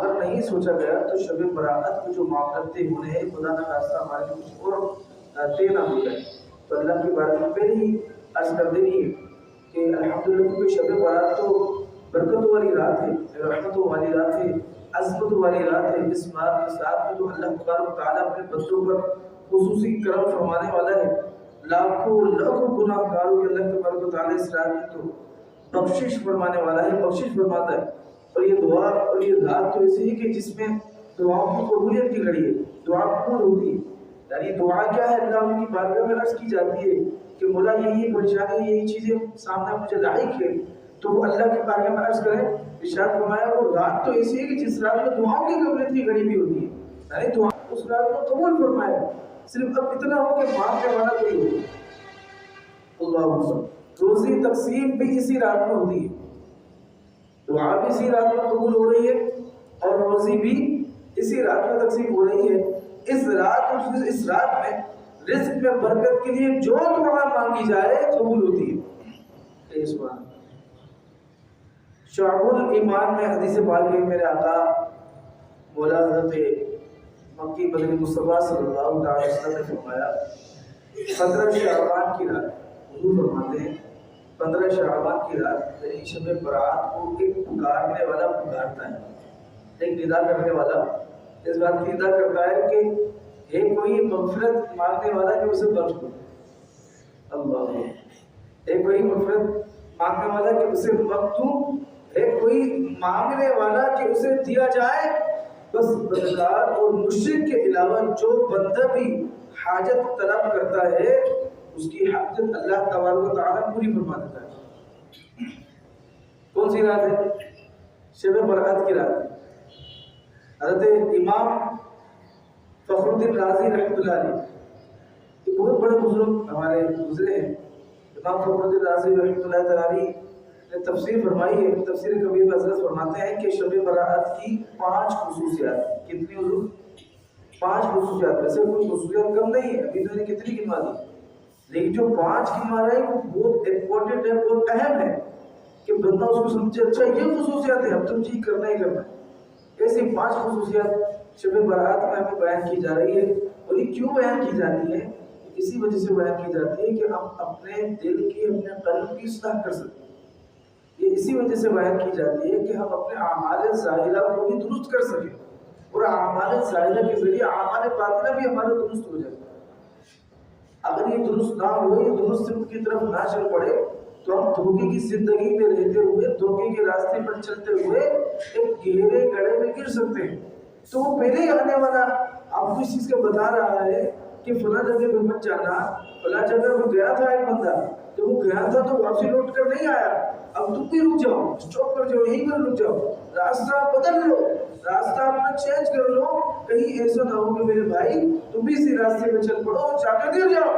اگر نہیں سوچا گیا تو شب برات کے جو معاملات طے ہونے ہیں خدا نہ خاصہ ہمارے لیے کچھ اور طے نہ ہو جائے. تو اللہ کی بارگاہ میں پہلے ہی عرض کر دینی ہے کہ الحمدللہ کیونکہ شب برات تو برکتوں والی رات ہے، رحمتوں والی رات ہے، عظمت والی رات ہے. اس بات کے ساتھ میں جو اللہ تبارک و تعالیٰ اپنے بندوں پر خصوصی کرم فرمانے والا ہے، لاکھوں لاکھوں گناہ گاروں کے اللہ تبارک و تعالیٰ اس رات میں تو بخشش فرمانے والا ہے، بخشش فرماتا ہے. اور یہ دعا اور یہ رات تو ایسی ہے کہ جس میں دعاؤں کی قبولیت کی گھڑی ہے، دعا قبول ہوتی ہے. یعنی دعا کیا ہے؟ اللہ کی بارگاہ میں عرض کی جاتی ہے کہ مولا یہی پریشانی یہی چیزیں سامنے مجھے لاحق ہے، تو وہ اللہ کی بارگاہ میں عرض کریں. ارشاد فرمایا وہ رات تو ایسی ہے کہ جس رات میں دعاؤں کی قبولیت کی گھڑی بھی ہوتی ہے. یعنی دعا اس رات کو قبول فرمایا. صرف اب اتنا ہو کہ مانگنے والا کوئی ہو. اللہ روزی تقسیم بھی اسی رات میں ہوتی ہے، دعا بھی اسی رات میں قبول ہو رہی ہے اور روزی بھی اسی رات میں تقسیم ہو رہی ہے. اس رات میں رزق میں برکت کے لیے جو دعا مانگی جائے قبول ہوتی ہے. شعب الایمان میں حدیث پاک ہے میرے آقا مولا حضرت مکی مدنی مصطفیٰ صلی اللہ علیہ وسلم نے فرمایا 15 شعبان کی رات، حضور فرماتے ہیں 15 شعبان کی رات یعنی شب برات کو ایک پکارنے والا پکارتا ہے، ایک ندا کرنے والا اس بات کی ندا کرتا ہے کہ ایک کوئی مغفرت مانگنے والا کہ اسے بخش دو. اللہ ایک کوئی مغفرت مانگنے والا کہ اسے بخش دوں، ایک کوئی مانگنے والا کہ اسے دیا جائے. بس بدکار اور مشرک کے علاوہ جو بندہ بھی حاجت طلب کرتا ہے اس کی حاجت اللہ تبارک و تعالیٰ پوری فرما دیتا ہے. کون سی رات ہے؟ شب برات کی رات. حضرت امام فخر الدین رازی رحمۃ اللہ علیہ یہ بہت بڑے بزرگ ہمارے گزرے ہیں. امام فخر الدین رازی رحمۃ اللہ علیہ نے تفسیر فرمائی ہے. تفسیر کبیر میں حضرت فرماتے ہیں کہ شب برات کی 5 خصوصیات. کتنی حضور؟ 5 خصوصیات. ویسے کوئی خصوصیات کم نہیں ہے، ابھی تو نے کتنی گنوا دی، لیکن جو 5 گنوا رہے ہیں وہ بہت امپورٹنٹ ہے، بہت اہم ہے کہ بندہ اس کو سمجھے اچھا یہ خصوصیات ہیں اب تم چیز کرنا ہی کرنا. ایسی 5 خصوصیات شب برات میں ہمیں بیان کی جا رہی ہے. اور یہ کیوں بیان کی جاتی ہے؟ اسی وجہ سے بیان کی جاتی ہے کہ ہم اپنے دل کی اپنے قلب کی اصلاح کر سکیں. یہ اسی وجہ سے بیان کی جاتی ہے کہ ہم اپنے اعمال ظاہرہ کو بھی درست کر سکیں اور اعمال ظاہرہ کے ذریعے اعمال باطنہ بھی ہمارے درست ہو جائے. اگر یہ درست نہ ہو، یہ درست سمت کی طرف نہ چل پڑے تو ہم دھوکے کی زندگی میں رہتے ہوئے، دھوکے کے راستے پر چلتے ہوئے ایک گہرے گڑھے میں گر سکتے ہیں. تو وہ پہلے ہی آنے والا آپ کو اس چیز کا بتا رہا ہے کہ فلاں جگہ پہ مت جانا. فلاں جگہ وہ گیا تھا ایک بندہ، جب وہ گیا تھا تو واپسی لوٹ کر نہیں آیا، اب تم بھی رک جاؤ، اسٹاپ پر جاؤ، یہیں پر رک جاؤ، راستہ بدل لو، راستہ اپنا چینج کر لو. کہیں ایسا نہ ہو کہ میرے بھائی تم بھی اسی راستے پہ چل پڑو اور جا کر گر جاؤ.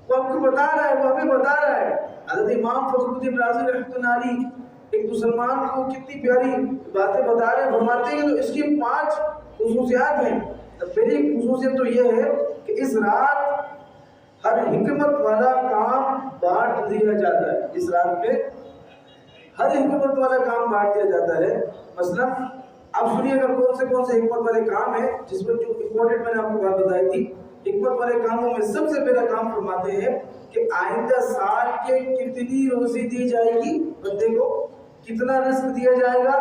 وہ آپ کو بتا رہا ہے، وہ ہمیں بتا رہا ہے. حضرت امام فخر الدین رازی رحمۃ اللہ علیہ ایک مسلمان کو کتنی پیاری باتیں بتا رہے ہیں. فرماتے ہیں تو اس کی 5 خصوصیات ہیں. پہلی خصوصیت تو یہ ہے کہ اس رات ہر حکمت والا کام بانٹ دیا جاتا ہے. اس رات میں ہر حکمت والا کام بانٹ دیا جاتا ہے. مثلا آپ سنیے گا کون سے حکمت والے کام ہیں جس میں جو امپورٹنٹ میں نے آپ کو بات بتائی تھی. حکمت والے کاموں میں سب سے پہلا کام فرماتے ہیں کہ آئندہ سال کے کتنی روزی دی جائے گی، بندے کو کتنا رزق دیا جائے گا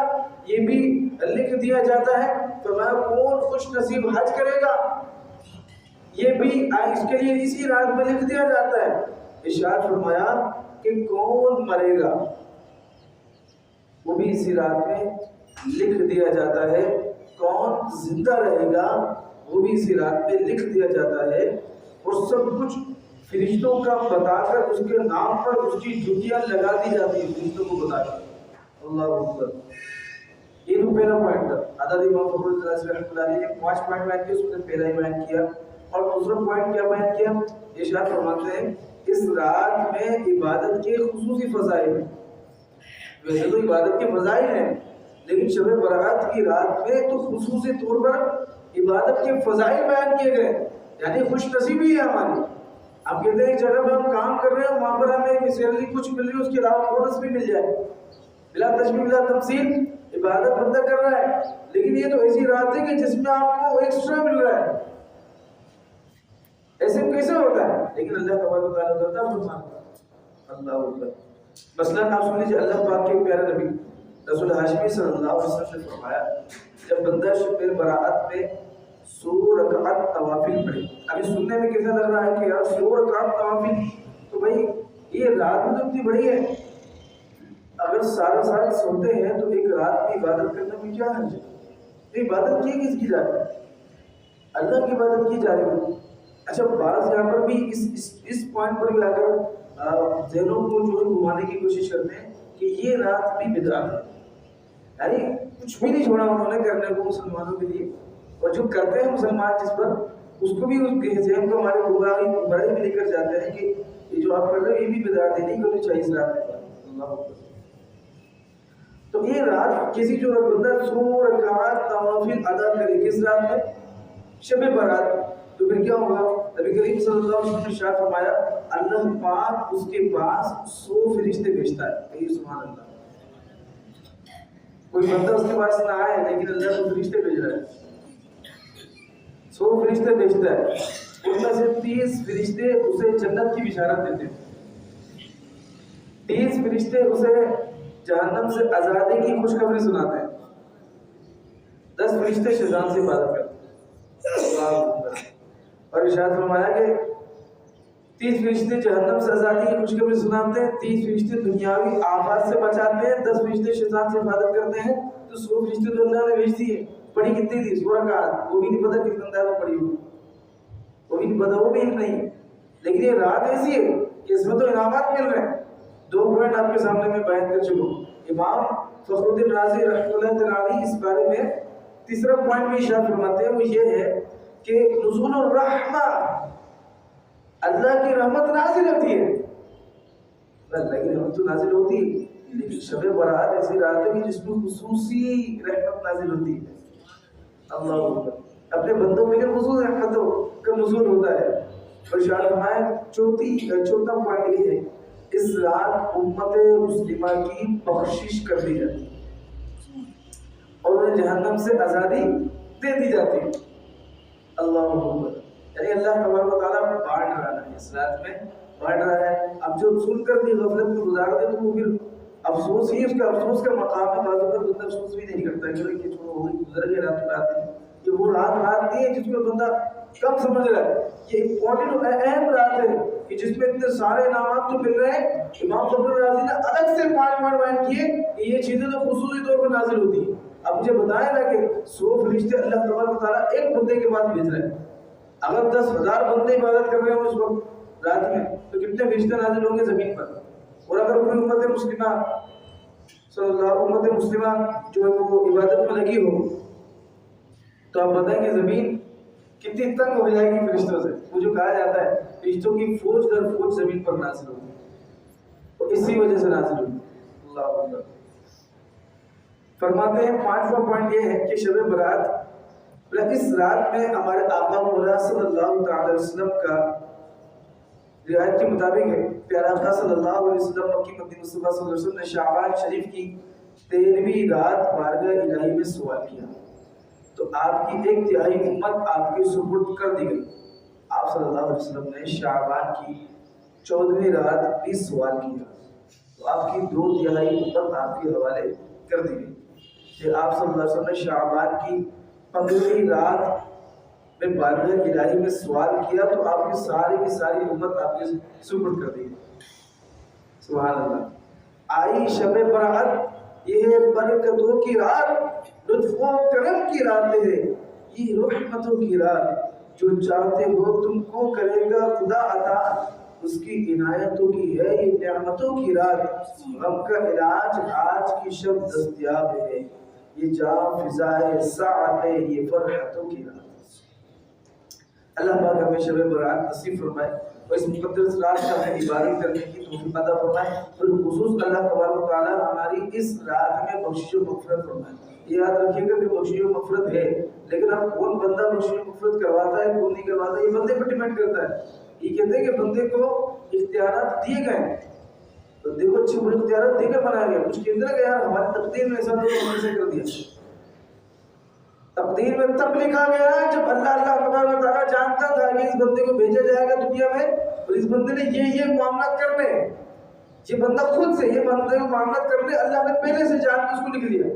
یہ بھی لکھ دیا جاتا ہے. فرمایا کون خوش نصیب حج کرے گا یہ بھی اس کے لیے اسی رات میں لکھ دیا جاتا ہے. ارشاد فرمایا کہ کون مرے گا وہ بھی اسی رات میں لکھ دیا جاتا ہے. کون زندہ رہے گا وہ بھی اسی رات میں لکھ دیا جاتا ہے. اور سب کچھ فرشتوں کا بتا کر اس کے نام پر اس کی ڈیوٹیاں لگا دی جاتی ہیں فرشتوں کو بتا کر. اللہ اکبر. یہ تو پہلا پوائنٹ تھا. حضرت امام فخر الدین رازی رحمۃ اللہ علیہ نے 5 پوائنٹ بیان کیے، اس میں پہلا ہی بیان کیا. اور دوسرا پوائنٹ کیا بیان کیا؟ ارشاد فرماتے ہیں اس رات میں عبادت کے خصوصی فضائل ہیں. ویسے تو عبادت کے فضائل ہیں لیکن شب برات کی رات میں تو خصوصی طور پر عبادت کے فضائل بیان کیے گئے. یعنی خوش نصیبی ہے ہماری. آپ کہتے ہیں ایک جگہ پہ ہم کام کر رہے ہیں وہاں پر ہمیں سیلری کچھ مل رہی ہے، اس کے علاوہ بونس بھی مل جائے. بلا تشبیہ بلا تمثیل عبادت بندہ کر رہا ہے لیکن یہ تو ایسی رات ہے کہ جس میں آپ کو ایکسٹرا مل رہا ہے. ایسے کیسے ہوتا ہے؟ لیکن اللہ تبارک و تعالیٰ کرتا فرماتا اللہ اکبر. مثلا آپ سن لیجیے اللہ پاک کے پیارے نبی رسول ہاشمی صلی اللہ علیہ وسلم نے فرمایا جب بندہ شب برات میں 100 رکعت نوافل پڑھے. ابھی سننے میں کیسا لگ رہا ہے کہ یار 100 رکعت نوافل، تو بھائی یہ رات میں تو اتنی بڑی ہے. اگر سارا سال سوتے ہیں تو ایک رات کی عبادت کرنے میں کیا حرج ہے؟ عبادت کی کس کی جا رہی ہے؟ اللہ کی عبادت کی جا رہی ہے. اچھا بعض یہاں پر بھی اس پوائنٹ پر بھی آ کر ذہنوں کو جو ہے گھمانے کی کوشش کرتے ہیں کہ یہ رات بھی بدعت ہے. یعنی کچھ بھی نہیں چھوڑا انہوں نے کرنے کو مسلمانوں کے لیے، اور جو کرتے ہیں مسلمان جس پر اس کو بھی اس کے ذہن کو ہمارے برائی بھی لے کر جاتے ہیں کہ یہ جو آپ کر رہے ہیں یہ بھی بدعت ہے، نہیں کرنی چاہیے اس رات میں. اللہ اکبر. تو یہ رات کسی جو بندہ 100 رکعات نوافل ادا کرے کس رات میں؟ شب برات. تو پھر کیا ہوگا؟ نبی کریم صلی اللہ علیہ وسلم نے ارشاد فرمایا اللہ پاک اس کے پاس 100 فرشتے بھیجتا ہے. کہیے سبحان اللہ. کوئی بندہ اس کے پاس نہ آئے لیکن اللہ کو فرشتے بھیج رہا ہے. 100 فرشتے بھیجتا ہے. ان میں سے 30 فرشتے اسے جنت کی بشارت دیتے ہیں، 30 فرشتے اسے جہنم سے آزادی کی خوشخبری سناتے ہیں، 10 فرشتے شیطان سے حفاظت کرتے ہیں. اور ارشاد فرمایا کہ 30 فرشتے جہنم سے آزادی کی خوشخبری سناتے ہیں، 30 فرشتے دنیاوی آفات سے بچاتے ہیں، 10 فرشتے شیطان سے حفاظت کرتے ہیں. تو 100 فرشتے تو اللہ نے بھیج دیے. پڑھی کتنی تھی؟ 100 رکعت. وہ بھی نہیں پتا کتنا انداز میں پڑھی ہوئی، وہ بھی نہیں پتا، وہ بھی نہیں. لیکن یہ رات ایسی ہے کہ اس میں تو انعامات مل رہے ہیں. 2 پوائنٹ آپ کے سامنے میں بیان کر چکا ہوں. امام فخر الدین رازی رحمۃ اللہ تعالی اس بارے میں تیسرا پوائنٹ بھی ارشاد فرماتے ہیں، وہ یہ ہے کہ نزول الرحمہ، اللہ کی رحمت نازل ہوتی ہے. اللہ کی رحمت تو نازل ہوتی ہے لیکن شب برات ایسی رات ہے کہ جس میں خصوصی رحمت نازل ہوتی ہے. اللہ اکبر. اپنے بندوں کے لیے خصوصی رحمتوں کا نزول ہوتا ہے. اور ارشاد فرمایا چوتھا پوائنٹ یہ ہے اس رات امت مسلمہ کی بخشش کر دی جاتی ہے اور انہیں جہنم سے آزادی دے دی جاتی ہے. اللہ اکبر. یعنی اللہ تبارک و تعالیٰ بانٹ رہا ہے اس رات میں، بانٹ رہا ہے. اب جو سن کر بھی غفلت میں گزار دے تو وہ پھر افسوس ہی، اس کا افسوس کا مقام ہے. بعض اوقات بندہ افسوس بھی نہیں کرتا کہ چھوڑو ہو گئی، گزر گئی رات ہے. یہ وہ رات نہیں ہے جس میں بندہ کم سمجھ رہا ہے. یہ امپورٹنٹ اور اہم رات ہے کہ جس میں اتنے سارے انعامات تو مل رہے ہیں. امام فخر الرازی نے الگ سے 5 پوائنٹ بیان کیے کہ یہ چیزیں تو خصوصی طور پر نازل ہوتی ہیں. اب مجھے بتائیں نا کہ 100 فرشتے اللہ تبارک و تعالیٰ ایک بندے کے پاس بھیج رہے ہیں. اگر 10,000 بندے عبادت کر رہے ہوں اس وقت رات میں تو کتنے فرشتے نازل ہوں گے زمین پر. اور اگر پوری امت مسلمہ صلی اللہ امت مسلمہ جو ہے وہ عبادت میں لگی ہو تو آپ بتائیں کہ زمین کتنی تنگ ہو جائے گی فرشتوں سے. وہ جو کہا جاتا ہے فرشتوں کی فوج در فوج زمین پر نازل ہوگی، تو اسی وجہ سے نازل ہوگی. اللہ اکبر. فرماتے ہیں 5واں پوائنٹ یہ ہے کہ شب برات اس رات میں ہمارے آقا مولا صلی اللہ تعالی وسلم کا روایت کے مطابق ہے پیارا آقا صلی اللہ علیہ وسلم مکی مدینہ مصطفیٰ صلی اللہ علیہ وسلم نے شعبان شریف کی 13ویں رات بارگاہ الہی میں سوال کیا تو آپ کی 1/3 امت آپ کے سپرد کر دی گئی. آپ صلی اللہ علیہ وسلم نے شعبان کی 14ویں رات بھی سوال کیا تو آپ کی 2/3 امت آپ کے حوالے کر دی گئی. پھر آپ صلی اللہ علیہ وسلم نے شعبان کی 15ویں رات میں بارگاہ الہی میں سوال کیا تو آپ کی ساری امت آپ کے سپرد کر دی. سبحان اللہ. آئی شب برات، یہ برکتوں کی رات، لطف و کرم کی رات ہے، یہ رحمتوں کی رات، جو چاہتے ہو تم کو کرے گا خدا عطا، اس کی عنایتوں کی ہے یہ نعمتوں کی رات. غم کا علاج آج کی شب دستیاب ہے، یہ جام فضائے ساعت ہے، یہ فرحتوں کی رات. اللہ پاک ہمیں شب برات نصیب فرمائے اور اس مقدس رات کا ہمیں عبادت کرنے کی توفیق عطا فرمائے. بالخصوص اللہ تبارک و تعالیٰ ہماری اس رات میں بخشش و مغفرت فرمائے. یہ یاد رکھیے گا کہ بخشش و مغفرت ہے لیکن اب کون بندہ بخشش و مغفرت کرواتا ہے کون نہیں کرواتا یہ بندے پر ڈیپینڈ کرتا ہے. یہ کہتے ہیں کہ بندے کو اختیارات دیے گئے ہیں بندے کو اچھی بری اختیارات دے کر بنایا گیا. کچھ کہتے ہیں کہ یار ہماری تقدیر میں ایسا تو ہم نے سے کر دیا. تقدیر میں تب لکھا گیا جب اللہ تبارک و تعالیٰ جانتا تھا کہ اس بندے کو بھیجا جائے گا دنیا میں اور اس بندے نے یہ معاملات کرنے. یہ بندہ خود سے یہ بندے کو معاملات کرنے اللہ نے پہلے سے جان کے اس کو لکھ دیا.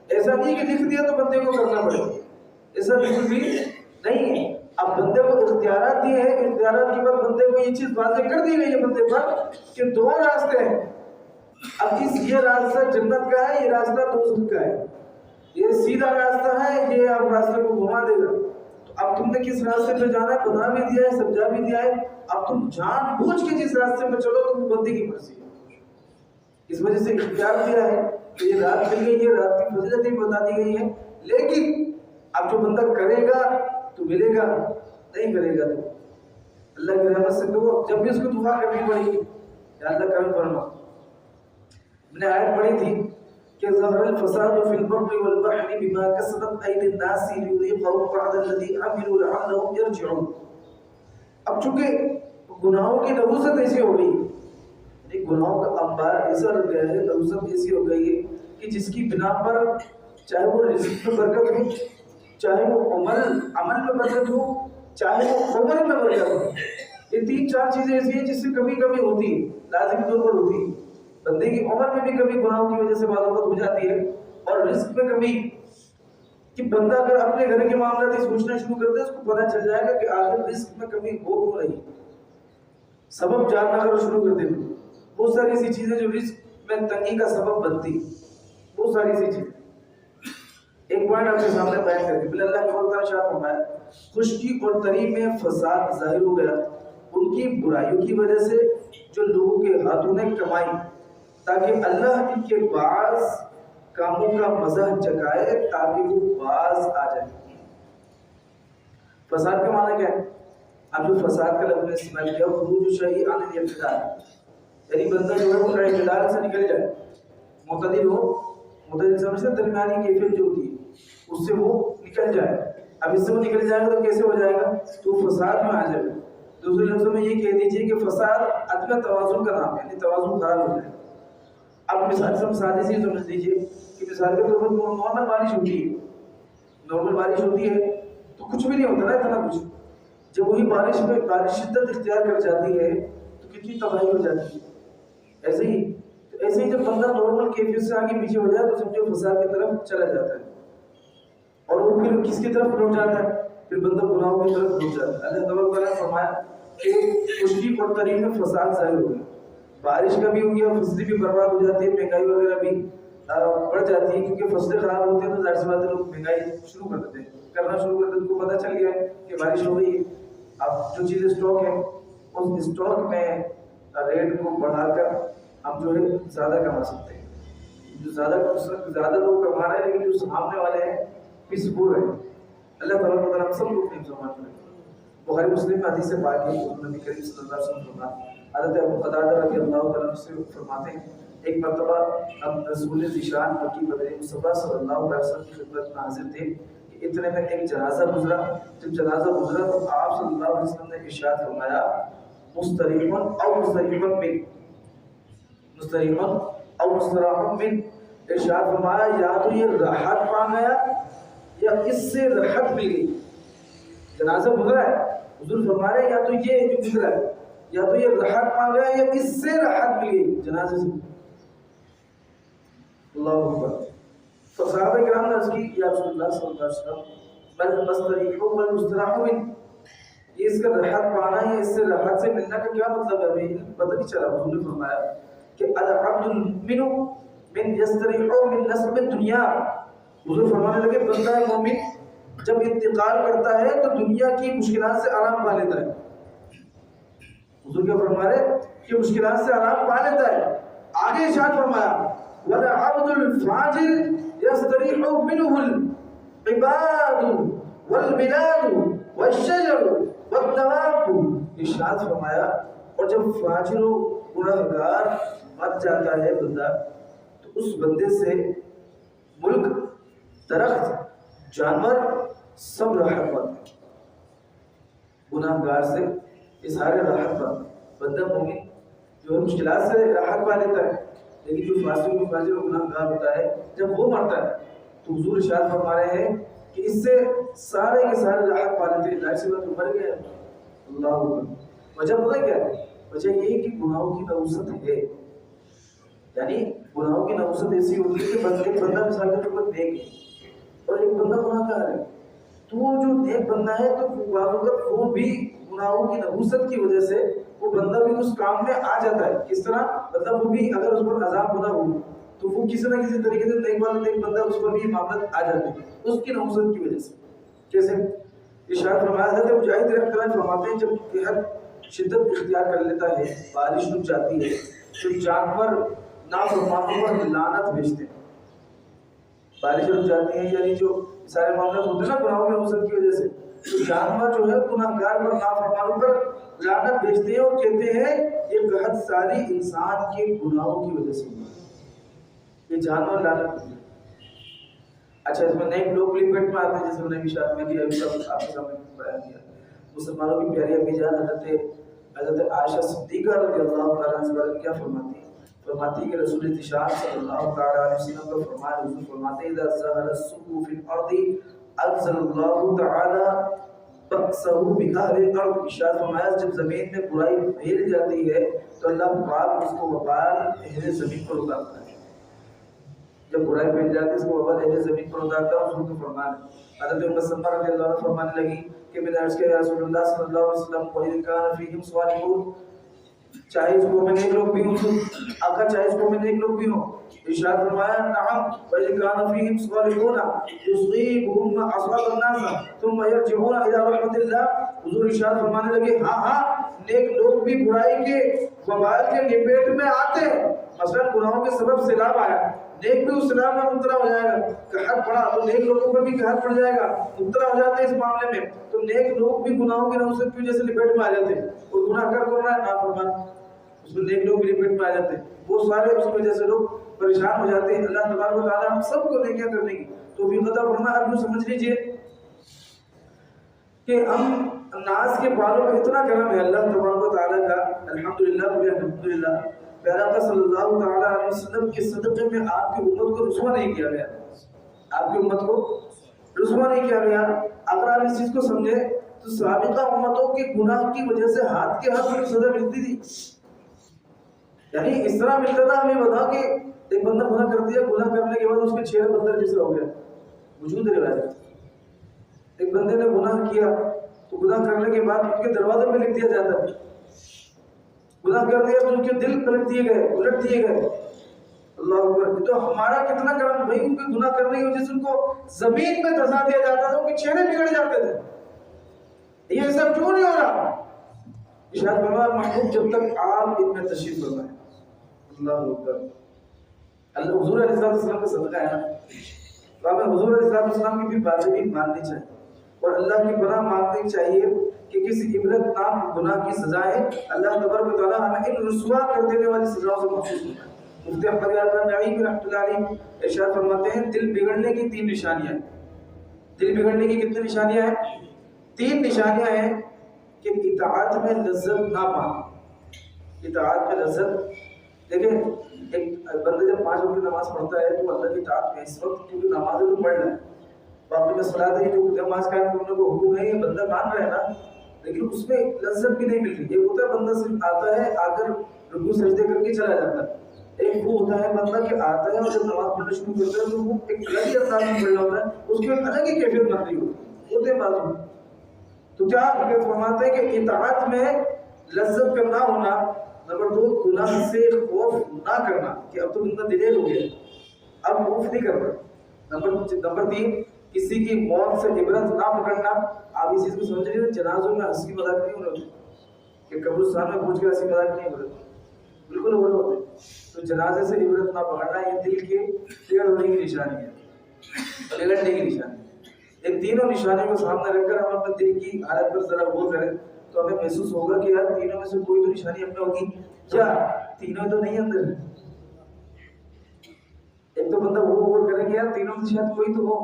ایسا نہیں کہ لکھ دیا تو بندے کو کرنا پڑے, ایسا بالکل بھی نہیں ہے. اب بندے کو اختیارات دیے ہیں, اختیارات کے بعد بندے کو یہ چیز واضح کر دی گئی ہے بندے پر کہ دو راستے ہیں. اب یہ راستہ جنت کا ہے, یہ راستہ دوزخ کا ہے. یہ سیدھا راستہ ہے, یہ آپ راستے کو گھما دے گا. تو اب تم نے کس راستے پہ جانا ہے بتا بھی دیا ہے, سمجھا بھی دیا ہے. اب تم جان بوجھ کے جس راستے پہ چلو تو وہ بندے کی مرضی ہے. اس وجہ سے اختیار دیا ہے کہ یہ رات مل گئی, یہ رات کی فضیلت بھی بتا دی گئی ہے. لیکن اب جو بندہ کرے گا تو ملے گا, نہیں کرے گا تو اللہ کی رحمت سے تو جب بھی اس کو دعا کرنی پڑے گی یا اللہ کرم فرما. میں نے آیت پڑھی تھی کہ ظہر الفساد فی البر والبحر بما کسبت ایدی الناس لیذیقہم بعض الذی عملوا لعلہم یرجعون. اب چونکہ گناہوں کی نحوست ایسی ہو گئی, یعنی گناہوں کا انبار ایسا لگ گیا ہے, نحوست ایسی ہو گئی ہے کہ جس کی بنا پر چاہے وہ رزق میں برکت ہو, چاہے وہ عمل میں برکت ہو, چاہے وہ عمر میں برکت ہو. یہ تین چار چیزیں ایسی ہیں جس سے کبھی کبھی ہوتی ہے, لازمی طور پر ہوتی ہے. بندے کی عمر میں بھی کبھی گناہوں کی وجہ سے بعض اوقات ہو جاتی ہے, اور رزق میں کبھی کہ بندہ اگر اپنے گھر کے معاملات سوچنا شروع کر دے اس کو پتہ چل جائے گا کہ آخر رزق میں کبھی ہو کیوں رہی, سبب جاننا اگر شروع کر دے. بہت ساری ایسی چیزیں جو رزق میں تنگی کا سبب بنتی, بہت ساری ایسی چیزیں. ایک پوائنٹ آپ کے سامنے بیان کر کے بل اللہ کے وقت شاہ فرمایا, خشکی اور تری میں فساد ظاہر ہو گیا ان کی برائیوں کی وجہ سے جو لوگوں کے ہاتھوں نے کمائی, تاکہ اللہ ان کے بعض کاموں کا مزہ چکائے تاکہ وہ باز آ جائے. فساد کا معنی کیا ہے؟ اب جو فساد کا لفظ استعمال کیا خروج شیء عن الاعتدال, یعنی بندہ جو ہے وہ اعتدال سے نکل جائے, معتدل ہو, معتدل سمجھتے درمیانی کیفیت جو ہوتی ہے اس سے وہ نکل جائے. اب اس سے وہ نکل جائے گا تو کیسے ہو جائے گا؟ تو فساد میں آ جائے گا. دوسرے لفظوں میں یہ کہہ دیجئے کہ فساد عدم توازن کا نام ہے, یعنی توازن خراب ہو جائے. اب مثال سے سادہ سی سمجھ لیجئے کہ مثال کے طور پر نارمل بارش ہوتی ہے, نارمل بارش ہوتی ہے تو کچھ بھی نہیں ہوتا نا اتنا کچھ. جب وہی بارش میں بارش شدت اختیار کر جاتی ہے تو کتنی تباہی ہو جاتی ہے. ایسے ہی جب بندہ نارمل کیفیت سے آگے پیچھے ہو جائے تو سمجھو فساد کی طرف چلا جاتا ہے, اور وہ پھر کس کی طرف لوٹ جاتا ہے؟ پھر بندہ گناہوں کی طرف لوٹ جاتا ہے. اللہ تبارک و تعالیٰ نے فرمایا کہ خشکی اور تری میں فساد ظاہر ہو گیا, بارش کا بھی ہو گیا, فصلیں بھی برباد ہو جاتی ہے, مہنگائی وغیرہ بھی بڑھ جاتی ہے, کیونکہ فصلیں خراب ہوتی ہیں تو ظاہر سی بات ہے لوگ مہنگائی شروع کر دیتے ہیں, کرنا شروع کر دیتے ہیں. ان کو پتہ چل گیا ہے کہ بارش ہو گئی ہے, اب جو چیزیں اسٹاک ہیں اس اسٹاک میں ریٹ کو بڑھا کر ہم جو ہے زیادہ کما سکتے ہیں. جو زیادہ لوگ کما رہے ہیں لیکن جو سامنے والے ہیں پیس پور ہیں. اللہ تعالیٰ کو ہم سب لوگ نہیں سمجھ رہے. بخاری مسلم میں حدیث پاک ہے, نبی کریم صلی اللہ علیہ وسلم فرماتے ہیں, حضرت ابو قتادہ رضی اللہ تعالیٰ عنہ سے فرماتے ہیں ایک مرتبہ ہم رسول ذیشان مکی مدنی مصطفیٰ صلی اللہ علیہ وسلم کی خدمت میں حاضر تھے کہ اتنے میں ایک جنازہ گزرا. جب جنازہ گزرا تو آپ صلی اللہ علیہ وسلم نے ارشاد فرمایا مستریحا او مستریحا من, مستریحا او مستراحا من, ارشاد فرمایا یا تو یہ راحت پا گیا یا اس سے راحت مل گئی. جنازہ گزرا ہے, حضور فرما رہے ہیں یا تو یہ جو گزرا ہے یا تو یہ راحت پا گیا یا اس سے راحت مل گئی جنازے سے. اللہ اکبر. تو صحابہ کرام نے عرض کی یا رسول اللہ صلی اللہ علیہ وسلم بل مستریح و مستراح من, یہ اس کا راحت پانا ہے, اس سے راحت سے ملنا کا کیا مطلب ہے؟ ہمیں پتہ نہیں چلا. حضور نے فرمایا کہ العبد المؤمن من یستریح من نصب الدنیا. حضور فرمانے لگے بندہ مومن جب انتقال کرتا ہے تو دنیا کی مشکلات سے آرام پا لیتا ہے. حضور کیا فرما رہے کہ مشکلات سے آرام پا لیتا ہے. آگے ارشاد فرمایا وَالْعَبْدُ الْفَاجِرُ يَسْتَرِيحُ مِنْهُ الْعِبَادُ وَالْبِلَادُ وَالشَّجَرُ وَالدَّوَابُ. ارشاد فرمایا اور جب فاجر و گنہگار مر جاتا ہے بندہ تو اس بندے سے ملک, درخت, جانور سب راحت پاتے ہیں. گناہگار سے اظہار راحت پاتے. بندہ مومن جو مشکلات سے راحت پا لیتا ہے، لیکن جو فاسق و فاجر و گناہگار ہوتا ہے جب وہ مرتا ہے تو حضور ارشاد فرما رہے ہیں کہ اس سے سارے کے سارے راحت پا لیتے ہیں، ظاہر سی بات مر گئے۔ اللہ اکبر۔ وجہ پتہ کیا ہے؟ وجہ یہ کہ گناہوں کی نوسط ہے، یعنی گناہوں کی نوسط ایسی ہوتی ہے کہ ایک بندہ مثال کے طور پر نیک ہے اور ایک بندہ گناہگار ہے، تو وہ جو نیک بندہ ہے تو بعض وقت وہ بھی گناہوں کی نحوست کی وجہ سے وہ بندہ بھی اس کام میں آ جاتا ہے۔ کس طرح؟ مطلب وہ بھی اگر اس پر عذاب ہونا ہو تو وہ کسی نہ کسی طریقے سے نیک بندہ اس پر بھی معاملات آ جاتے ہیں اس کی نحوست کی وجہ سے۔ کیسے؟ ارشاد فرمایا حضرت مجاہد رحمۃ اللہ فرماتے ہیں جب قحط شدت اختیار کر لیتا ہے، بارش رک جاتی ہے تو جانور نافرمانوں پر لعنت بھیجتے ہیں۔ بارش رک جاتی ہے یعنی جو سارے معاملات ہوتے ہیں نا گناہوں کی نحوست کی وجہ سے، تو جانور جو ہے گناہگار پر نافرمانوں پر لعنت بھیجتے ہیں اور کہتے ہیں یہ قحط ساری انسان کے گناہوں کی وجہ سے ہوئی، یہ جانور لعنت بھیجتے ہیں۔ اچھا اس میں نیک لوگ بھی پیٹ میں آتے ہیں، جیسے انہوں نے اشارہ میں دیا ابھی آپ کے سامنے بیان کیا۔ مسلمانوں کی پیاری امی جان حضرت عائشہ صدیقہ رضی اللہ تعالیٰ عنہ سے کیا فرماتی ہے؟ فرماتی ہے کہ رسول اتشار صلی اللہ تعالیٰ علیہ وسلم کا فرمان حضور فرماتے ہیں اذا ظہر السوء فی الارض انزل اللہ تعالیٰ بأسہ بأہل الارض۔ ارشاد فرمایا جب زمین میں برائی پھیل جاتی ہے تو اللہ پاک اس کو وبال اہل زمین پر اتارتا ہے۔ جب برائی پھیل جاتی ہے اس کو وبال اہل زمین پر اتارتا ہے، حضور کا فرمان ہے۔ حضرت ام سلمہ رضی اللہ عنہ فرمانے لگی کہ میں نے عرض کیا یا رسول اللہ صلی اللہ علیہ وسلم وَإِنْ كَانَ فِيهِمْ صَالِحُونَ، چاہے اس قوم میں نیک لوگ بھی ہوں، آقا چاہے اس قوم میں نیک لوگ بھی ہوں۔ ارشاد فرمایا نعم وَإِنْ كَانَ فِيهِمْ صَالِحُونَ يُصِيبُهُم مَّا أَصَابَ النَّاسَ ثُمَّ يَرْجِعُونَ إِلَىٰ رَحْمَةِ اللَّهِ۔ حضور ارشاد فرمانے لگے ہاں نیک لوگ بھی برائی کے وبال کے لپیٹ میں آتے ہیں، مثلا گناہوں کے سبب سیلاب آیا، نیک بھی اس سیلاب میں مبتلا ہو جائے گا، قحط پڑا تو نیک لوگوں پر بھی قحط پڑ جائے گا، مبتلا ہو جاتے ہیں اس معاملے میں، تو نیک لوگ بھی گناہوں کی نحوست کی وجہ سے لپیٹ میں آ جاتے ہیں، اور گناہ کر رہا ہے نافرمان اس میں نیک لوگ بھی لپیٹ میں آ جاتے ہیں، وہ سارے اس کی وجہ سے لوگ پریشان ہو جاتے ہیں۔ اللہ تبارک و تعالیٰ ہم سب کو نیکیاں کرنے کی توفیق عطا فرمائے۔ آپ یوں سمجھ لیجئے کہ ہم ناز کے بالوں میں اتنا کرم ہے اللہ تبارک و تعالیٰ کا، الحمدللہ الحمدللہ، پیارا آقا صلی اللہ تعالیٰ علیہ وسلم کے صدقے میں آپ کی امت کو رسوا نہیں کیا گیا، آپ کی امت کو رسوا نہیں کیا گیا۔ اگر آپ اس چیز کو سمجھے تو سابقہ امتوں کے گناہ کی وجہ سے ہاتھ کے ہاتھ میں سزا ملتی تھی، یعنی اس طرح ملتا تھا ہمیں بتا کہ ایک بندہ گناہ کر دیا، گناہ کرنے کے بعد اس کے چہرہ بندر جیسا ہو گیا، وجود روایت ایک بندے نے گناہ کیا تو گناہ کرنے کے بعد اس کے دروازے میں لکھ دیا جاتا ہے، گناہ کر دیا تو اس کے دل پلٹ دیے گئے، الٹ دیے گئے۔ اللہ اکبر۔ تو ہمارا کتنا کرم بھائی، ان کے گناہ کرنے کی وجہ سے ان کو زمین میں دھسا دیا جاتا تھا، ان کے چہرے بگڑ جاتے تھے، یہ سب کیوں نہیں ہو رہا؟ ارشاد فرمایا محبوب جب تک آپ ان میں تشریف فرمائیں، اللہ اکبر، اللہ حضور علیہ السلام کا صدقہ ہے نا، تو ہمیں حضور علیہ السلام کی بھی باتیں بھی ماننی چاہیے اور اللہ کی پناہ مانگنی چاہیے کہ کسی عبرت ناک گناہ کی سزائیں اللہ تبارک و تعالیٰ ہمیں ان رسوا کر دینے والی سزاؤں سے محفوظ کرے۔ مفتی احمد یار نعیم رحمۃ اللہ علیہ ارشاد فرماتے ہیں دل بگڑنے کی 3 نشانیاں ہیں۔ دل بگڑنے کی کتنی نشانیاں ہیں؟ 3 نشانیاں ہیں کہ اطاعت میں لذت نہ پانا، اطاعت میں لذت۔ دیکھیں ایک بندہ جب 5 وقت کی نماز پڑھتا ہے تو اللہ کی اطاعت میں اس وقت کیونکہ نماز ہے تو پڑھ رہا ہے، باقی میں صلاۃ ہے جو نماز قائم کرنے کو حکم ہے، یہ بندہ مان رہا ہے نا، لیکن اس میں لذت بھی نہیں مل رہی۔ ایک ہوتا ہے بندہ صرف آتا ہے، آ کر رکوع سجدے کر کے چلا جاتا ہے، ایک وہ ہوتا ہے بندہ کہ آتا ہے اور جب نماز پڑھنا شروع کرتا ہے تو وہ ایک الگ ہی انداز میں پڑھنا ہوتا ہے، اس کی ایک الگ ہی کیفیت بن رہی ہوتی ہے معلوم۔ تو کیا فرماتے ہیں کہ اطاعت میں لذت کا نہ ہونا، نمبر 2 گناہ سے خوف نہ کرنا کہ اب تو بندہ دلیر ہو گیا اب خوف نہیں کر رہا، نمبر 3 کسی کی موت سے عبرت نہ پکڑنا۔ آپ اس چیز کو سمجھ رہے ہیں جنازوں میں ہنسی مذاق نہیں ہو رہے کہ قبرستان میں پہنچ کے ہنسی مذاق نہیں ہو رہے، بالکل ہو رہے ہوتے، تو جنازے سے عبرت نہ پکڑنا یہ دل کے بگڑ ہونے کی نشانی ہے، بگڑنے کی نشانی ہے۔ ان تینوں نشانیوں کو سامنے رکھ کر ہم اپنے دل کی حالت پر ذرا غور کریں تو ہمیں محسوس ہوگا کہ یار تینوں میں سے کوئی تو نشانی اپنے ہوگی، کیا تینوں تو نہیں اندر؟ ایک تو بندہ وہ غور کرے کہ یار تینوں میں شاید کوئی تو ہو،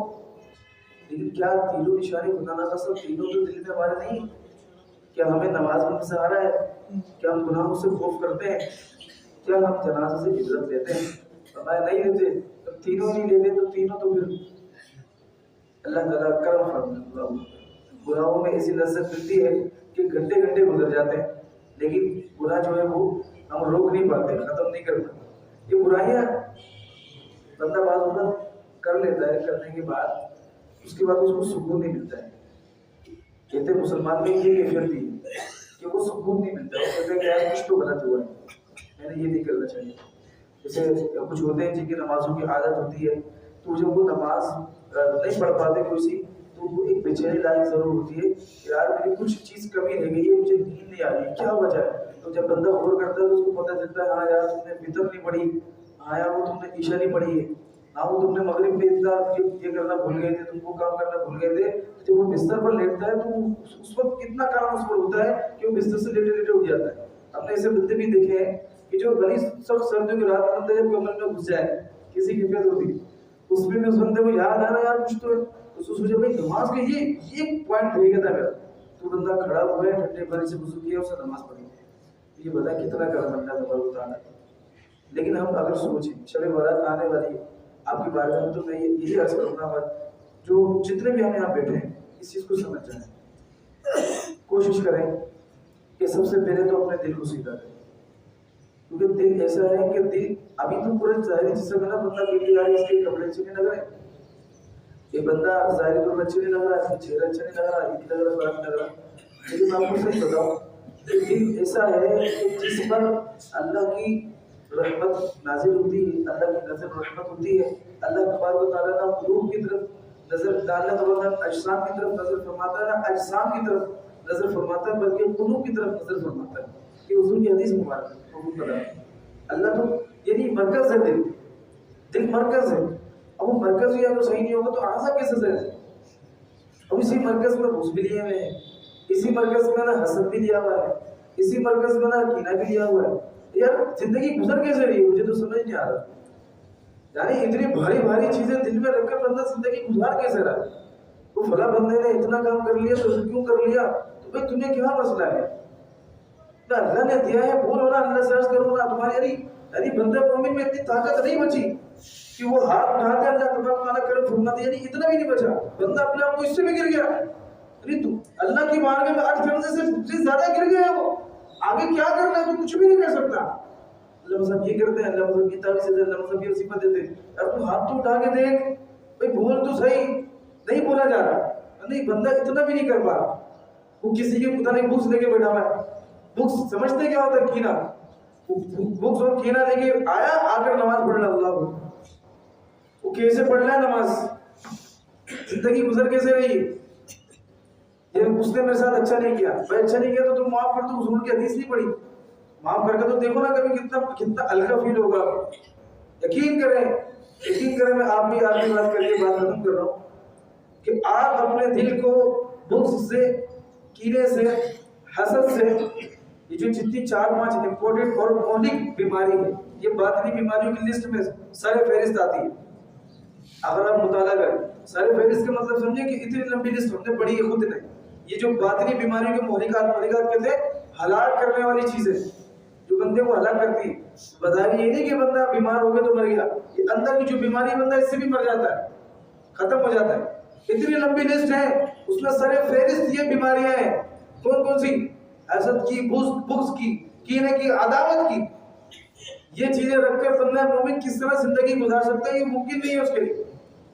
لیکن کیا تینوں نشانی خدا نہ خاصا تینوں تو دل میں ہمارے نہیں؟ کیا ہمیں نماز میں سہارا ہے؟ کیا ہم گناہوں سے خوف کرتے ہیں؟ کیا ہم جنازے سے عبرت لیتے ہیں؟ فرمایا نہیں لیتے. جب تینوں نہیں لیتے تو تینوں تو پھر اللہ تعالیٰ کرم فرماتا ہے. گناہوں میں ایسی لذت ملتی ہے کہ گھنٹے گھنٹے گزر جاتے ہیں لیکن گناہ جو ہے وہ ہم روک نہیں پاتے, ختم نہیں کر پاتے. یہ برائیاں بندہ بعض اوقات کر لیتا ہے, کرنے کے بعد اس کے بعد اس کو سکون نہیں ملتا ہے. کہتے ہیں مسلمان میں یہ کیفیت تھی کہ وہ سکون نہیں ملتا ہے. وہ کہتے ہیں کہ یار کچھ تو غلط ہوا ہے, میں نے یہ نہیں کرنا چاہیے. جیسے کچھ ہوتے ہیں جن کی نمازوں کی عادت ہوتی ہے تو جب وہ نماز نہیں پڑھ پاتے کوئی سی تو وہ ایک بے چینی لائق ضرور ہوتی ہے کہ یار میری کچھ چیز کمی رہ گئی ہے, مجھے نیند نہیں آ رہی ہے, کیا وجہ ہے؟ تو جب بندہ غور کرتا ہے تو اس کو پتہ چلتا ہے ہاں یار تم نے فطر نہیں پڑھی, ہاں یار وہ تم نے عشاء نہیں پڑھی ہے, ہاں وہ تم نے مغرب میں اتنا یہ کرنا بھول گئے تھے, تم کو کام کرنا بھول گئے تھے. جب وہ بستر پر لیٹتا ہے تو اس وقت اتنا کام اس پر ہوتا ہے کہ وہ بستر سے لیٹے لیٹے اٹھ جاتا ہے. ہم نے ایسے بندے بھی دیکھے ہیں کہ جو بڑی سخت سردیوں کی رات میں بندہ جب کمر میں گھس جائے کسی کی کیفیت ہوتی اس میں بھی اس بندے کو یاد آ رہا ہے یار کچھ تو ہے, تو سوچے بھائی نماز کا یہ پوائنٹ رہ گیا تھا میرا, تو بندہ کھڑا ہوا ہے ٹھنڈے پانی سے وضو کیا اسے نماز پڑھی. یہ بتا کتنا کرم اللہ تبارک و تعالیٰ. لیکن ہم اگر سوچیں شب برات آنے والی آپ کی بارگاہ میں تو میں یہی عرض کروں گا جو جتنے بھی ہم یہاں بیٹھے ہیں اس چیز کو سمجھ جائیں, کوشش کریں کہ سب سے پہلے تو اپنے دل کو سیدھا کریں. کیونکہ دل ایسا ہے کہ دل ابھی تو پورے ظاہری جسم ہے نا, بندہ بیٹی آ رہی اس کے کپڑے اچھے نہیں لگ رہے, یہ بندہ ظاہری طور پر اچھے نہیں لگ رہا, اس کا چہرہ اچھا نہیں لگ رہا, یہ نہیں لگ رہا, فرق نہیں لگ رہا. لیکن آپ کو صحیح بتاؤ کہ دل ایسا ہے کہ جس پر اللہ کی رحمت نازل ہوتی ہے, اللہ کی نظر رحمت ہوتی ہے. اللہ تبارک و تعالیٰ نہ قلوب کی طرف نظر, اللہ تعالیٰ اجسام کی طرف نظر فرماتا ہے, نہ اجسام کی طرف نظر فرماتا ہے, بلکہ قلوب کی طرف نظر فرماتا ہے. کہ حضور کی حدیث مبارک ہے اللہ تو یعنی مرکز ہے, دل مرکز ہے. اب وہ مرکز ہی اگر صحیح نہیں ہوگا تو اعضاء کیسے صحیح ہے؟ اب اسی مرکز میں بغض بھی لیے ہوئے ہیں, اسی مرکز میں نہ حسد بھی لیا ہوا ہے, اسی مرکز میں نہ کینہ بھی لیا ہوا ہے. یار زندگی گزر کیسے رہی ہے مجھے تو سمجھ نہیں آ رہا. یعنی اتنی بھاری بھاری چیزیں دل میں رکھ کر بندہ زندگی گزار کیسے رہا ہے؟ وہ فلاں بندے نے اتنا کام کر لیا تو کیوں کر لیا؟ تو بھائی تمہیں کیا مسئلہ ہے؟ نہ اللہ نے دیا ہے بولو نا, اللہ سے عرض کرو نا. تمہاری یعنی بندہ مومن میں اتنی طاقت نہیں بچی کہ وہ ہاتھ اٹھا کے اللہ تبارک تعالیٰ کرم فرما دیا, یعنی اتنا بھی نہیں بچا. بندہ اپنے آپ کو اس سے بھی گر گیا, یعنی تو اللہ کی بارگاہ میں آج فرض سے زیادہ گر گیا. وہ آگے کیا کرنا ہے تو کچھ بھی نہیں کر سکتا. اللہ صاحب یہ کرتے ہیں, اللہ صاحب یہ تعویذ سے, اللہ صاحب یہ صفت دیتے ہیں. اب تو ہاتھ تو اٹھا کے دیکھ بھائی, بول تو صحیح, نہیں بولا جا رہا. نہیں بندہ اتنا بھی نہیں کر پا رہا. وہ کسی کے پتہ نہیں بکس لے کے بیٹھا ہوا ہے. بکس سمجھتے کیا ہوتا ہے کینہ, بکس اور کینہ لے کے آیا, آ کر نماز پڑھ رہا. اللہ وہ کیسے پڑھ رہا ہے نماز, زندگی گزر کیسے رہی. یہ اس نے میرے ساتھ اچھا نہیں کیا, بھائی اچھا نہیں کیا تو تم معاف کر دو. حضور کی حدیث نہیں پڑھی, معاف کر کے تو دیکھو نا کبھی کتنا ہلکا فیل ہوگا. یقین کریں میں آپ بھی آدمی بات کر کے بات ختم کر رہا ہوں کہ آپ اپنے دل کو بغض سے, کینے سے, حسد سے, یہ جو جتنی 4-5 امپورٹنٹ اور مہلک بیماری ہے, یہ باطنی بیماریوں کی لسٹ میں سر فہرست آتی ہے. اگر آپ مطالعہ کریں سر فہرست کا مطلب سمجھیں کہ اتنی لمبی لسٹ ہم نے پڑھی ہے خود نے. یہ جو باطنی بیماریوں کے مہلکات کہتے ہیں, ہلاک کرنے والی چیزیں جو بندے کو ہلاک کرتی ہے. بظاہر یہ نہیں کہ بندہ بیمار ہو گیا تو مر گیا, یہ اندر کی جو بیماری بندہ اس سے بھی مر جاتا ہے, ختم ہو جاتا ہے. اتنی لمبی لسٹ ہے, اس میں سر فہرست یہ بیماریاں ہیں. کون سی؟ حسد کی, بغض کی, کینے کی, عداوت کی. یہ چیزیں رکھ کر بندہ مومن کس طرح زندگی گزار سکتا ہے؟ یہ ممکن نہیں ہے اس کے لیے,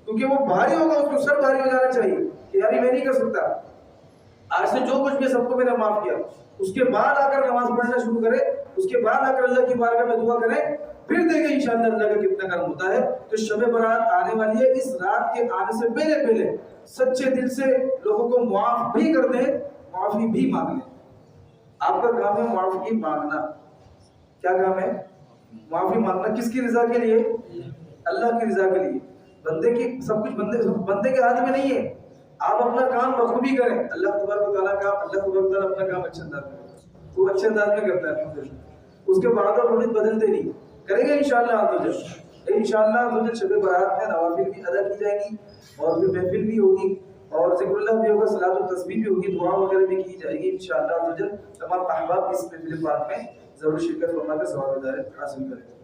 کیونکہ وہ بھاری ہوگا, اس کو سر بھاری ہو جانا چاہیے کہ یار میں نہیں کر سکتا. آج سے جو کچھ بھی سب کو میں نے معاف کیا, اس کے بعد آ کر نماز پڑھنا شروع کرے, اس کے بعد آ کر اللہ کی بارگاہ میں دعا کرے, پھر دیکھیں انشاءاللہ اللہ کا کتنا کرم ہوتا ہے. تو شب برات آنے والی ہے, اس رات کے آنے سے پہلے سچے دل سے لوگوں کو معاف بھی کر دیں, معافی بھی مانگ لیں. آپ کا کام ہے معافی مانگنا. کیا کام ہے؟ معافی مانگنا. کس کی رضا کے لیے؟ اللہ کی رضا کے لیے. بندے کی سب کچھ بندے کے ہاتھ میں نہیں ہے. آپ اپنا کام بخوبی کریں. اللہ تبارک و تعالیٰ اپنا کام اچھے انداز میں, وہ اچھے انداز میں کرتا ہے الحمدللہ. اس کے بعد اور روز بدلتے نہیں, کریں گے انشاءاللہ. انشاءاللہ شب برات میں نوافل بھی ادا کی جائیں گی, اور پھر محفل بھی ہوگی, اور ذکر اللہ بھی ہوگا, صلاۃ و تسبیح بھی ہوگی, دعا وغیرہ بھی کی جائے گی انشاءاللہ. تمام احباب اس محفل پاک میں ضرور شرکت فرما کر ثواب حاصل کریں.